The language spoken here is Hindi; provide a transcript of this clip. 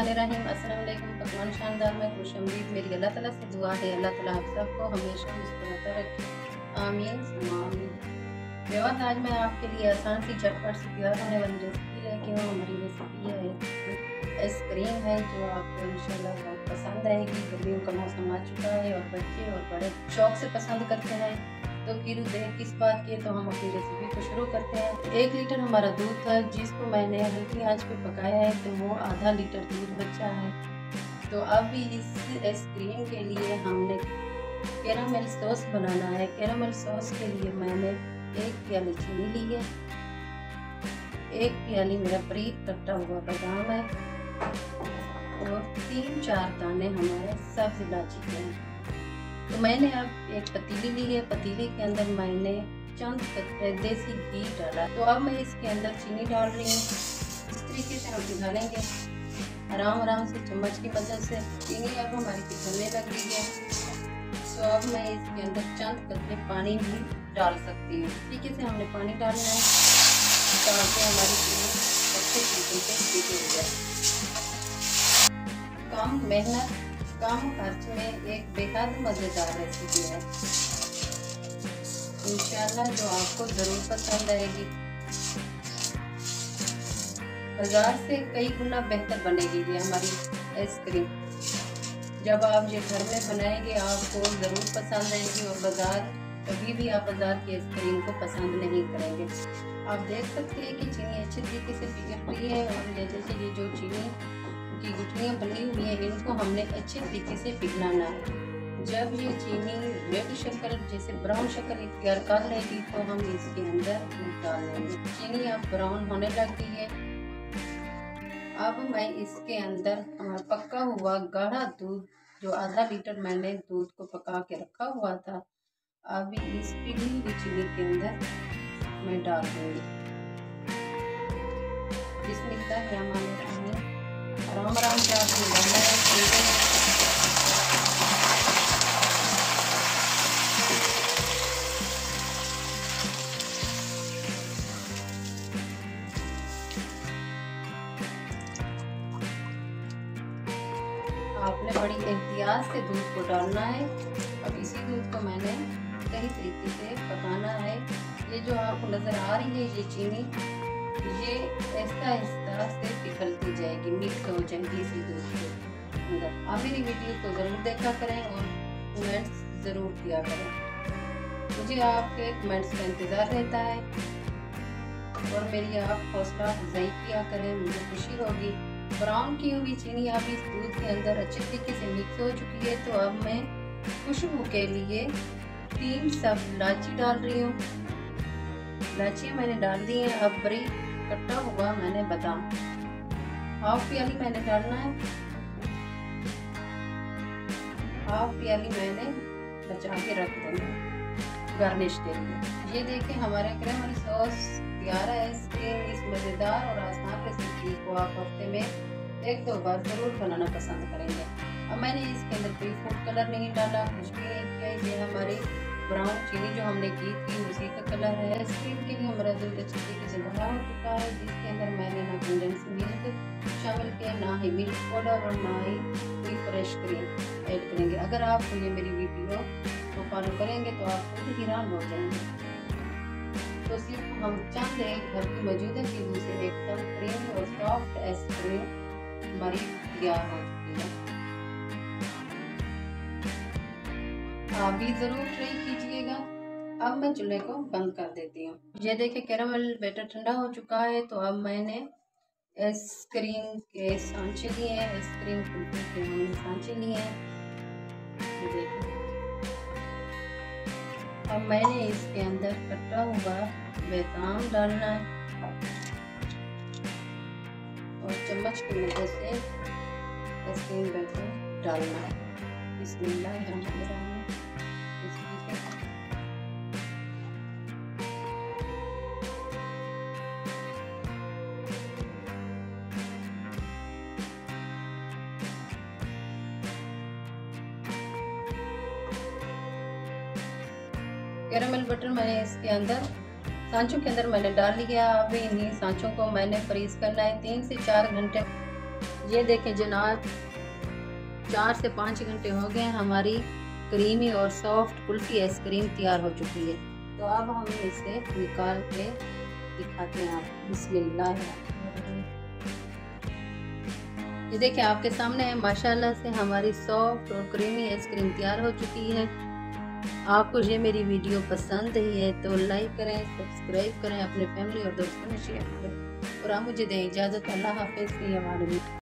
बिस्मिल्लाहिर्रहमानिर्रहीम। अस्सलाम वालेकुम। पकवान शानदार में खुशअमदीद। मेरी अल्लाह ताला से दुआ है, अल्लाह ताला आप सबको हमेशा मुस्कुराता रखे, आमीन सुम्मा आमीन। बेवत आज मैं आपके लिए आसान सी झटपट से तैयार होने वाली रेसिपी लेके हूँ। हमारी रेसिपी है आइसक्रीम है, जो आपको इंशाल्लाह बहुत पसंद आएगी। गर्मियों का मौसम आ चुका है और बच्चे और बड़े शौक से पसंद करते हैं। तो फिर देर किस बात की, तो हम अपनी रेसिपी को शुरू करते हैं। 1 लीटर हमारा दूध था, जिसको मैंने हल्की आंच पे पकाया है, तो वो आधा लीटर दूध बचा है। तो अब इस आइसक्रीम के लिए हमने कैरामेल सॉस बनाना है। कैरामेल सॉस के लिए मैंने 1 प्याली चीनी ली है, 1 प्याली मेरा बारीक कटा हुआ बादाम है और 3-4 दाने हमारे सब्ज इलायची के हैं। तो मैंने अब एक पतीली ली है, पतीली के अंदर मैंने चंद कतरे देसी घी डाला। तो अब मैं इसके अंदर चीनी डाल रही हूँ। इस तरीके से हम पिघालेंगे आराम आराम से चम्मच की मदद से। चीनी अब हमारी पिघलने लग गई है, तो अब मैं इसके अंदर चंद कतरे पानी भी डाल सकती हूँ। इस तरीके से हमने पानी डालना है ताकि हमारी चीनी अच्छे तरीके से पिघल जाए। कम मेहनत कम खर्च में एक बेहद मज़ेदार रेसिपी है, इंशाल्लाह जो आपको ज़रूर पसंद आएगी। बाजार से कई गुना बेहतर बनेगी ये हमारी आइसक्रीम। जब आप ये घर में बनाएंगे आपको ज़रूर पसंद आएगी और कभी भी आप बाजार की आइसक्रीम को पसंद नहीं करेंगे। आप देख सकते हैं कि चीनी अच्छे तरीके से पिघल रही है और जैसे ये जो चीनी की गुठलियाँ बनी हुई हैं, इनको हमने अच्छे तरीके से पिघलाना है। जब ये चीनी रेड शक्कर जैसे ब्राउन शक्कर इख्तियार कर लेगी, तो हम इसके अंदर दूध डाल देंगे। चीनी अब ब्राउन होने लग गई है। अब मैं इसके अंदर हमारा पका हुआ गाढ़ा दूध, जो आधा लीटर मैंने दूध को पका के रखा हुआ था, अब इस पिघली हुई चीनी के अंदर मैं डाल दूंगी। बिस्मिल्लाहिर्रहमानिर्रहीम। आराम आराम से आपको डालना है। आपने बड़ी एहतियात से दूध को डालना है। अब इसी दूध को मैंने सही तरीके से पकाना है। ये जो आपको नज़र आ रही है ये चीनी, ये आहिस्ता आहिस्ता से पिघलती जाएगी, मिक्स हो जाएगी इसी दूध के अंदर। आप मेरी वीडियो को ज़रूर देखा करें और कमेंट्स ज़रूर किया करें। मुझे आपके कमेंट्स का इंतज़ार रहता है और मेरी आप हौसला अफजाई किया करें, मुझे खुशी होगी। ब्राउन की हुई चीनी अब इस दूध के अंदर अच्छे तरीके से मिक्स हो चुकी है। तो अब मैं खुशबू के लिए 3 सब्ज इलायची डाल रही हूँ। इलायचियाँ मैंने डाल दी हैं। अब बारीक कटा हुआ मैंने बादाम 1/2 प्याली मैंने डालना है। 1/2 प्याली मैंने बचा के रख देना गार्निश के लिए। ये देखें हमारा कैरामेल सॉस तैयार है। इस मज़ेदार और आसान रेसिपी को आप हफ्ते में 1-2 बार ज़रूर बनाना पसंद करेंगे। अब मैंने इसके अंदर कोई फूड कलर नहीं डाला, कुछ भी नहीं किया। ये हमारी ब्राउन चीनी जो हमने की थी उसी का कलर है। आइसक्रीम के लिए हमारा दूध अच्छे तरीके से बना हो चुका है, जिसके अंदर मैंने ना कंडेंस मिल्क शामिल किया, ना ही मिल्क पाउडर और ना ही कोई फ्रेश क्रीम ऐड करेंगे। अगर आप ये मेरी वीडियो को फॉलो करेंगे तो आप खुद हैरान हो जाएंगे। तो सिर्फ हम चंद एक घर की मौजूदा चीज़ों से एकदम क्रीम और सॉफ्ट आइसक्रीम हमारी तैयार हो चुकी है। आप भी ज़रूर ट्राई कीजिएगा। अब मैं चूल्हे को बंद कर देती हूँ। ये देखिए कैरामेल बैटर ठंडा हो चुका है। तो अब मैंने आइसक्रीम के सांचे लिए हैं, आइसक्रीम कुल्फी के हमने सांचे लिए हैं। ये देखिए अब मैंने इसके अंदर कटा हुआ बादाम डालना है और चम्मच की मदद से आइसक्रीम बैटर डालना है। बिस्मिल्लाहिर्रहमानिर्रहीम। कैरामेल बटर मैंने इसके अंदर सांचों के अंदर मैंने डाल लिया। अब इन्हीं सांचों को मैंने फ्रीज करना है 3 से 4 घंटे। ये देखें जनाब, 4 से 5 घंटे हो गए, हमारी क्रीमी और सॉफ्ट कुल्फी आइसक्रीम तैयार हो चुकी है। तो अब हम इसे निकाल के दिखाते हैं आपको। बिस्मिल्लाह। ये देखिए आपके सामने है, माशाल्लाह से हमारी सॉफ्ट और क्रीमी आइसक्रीम तैयार हो चुकी है। आपको ये मेरी वीडियो पसंद ही है तो लाइक करें, सब्सक्राइब करें, अपने फैमिली और दोस्तों में शेयर करें और आप मुझे दें इजाज़त। अल्लाह हाफ़िज़।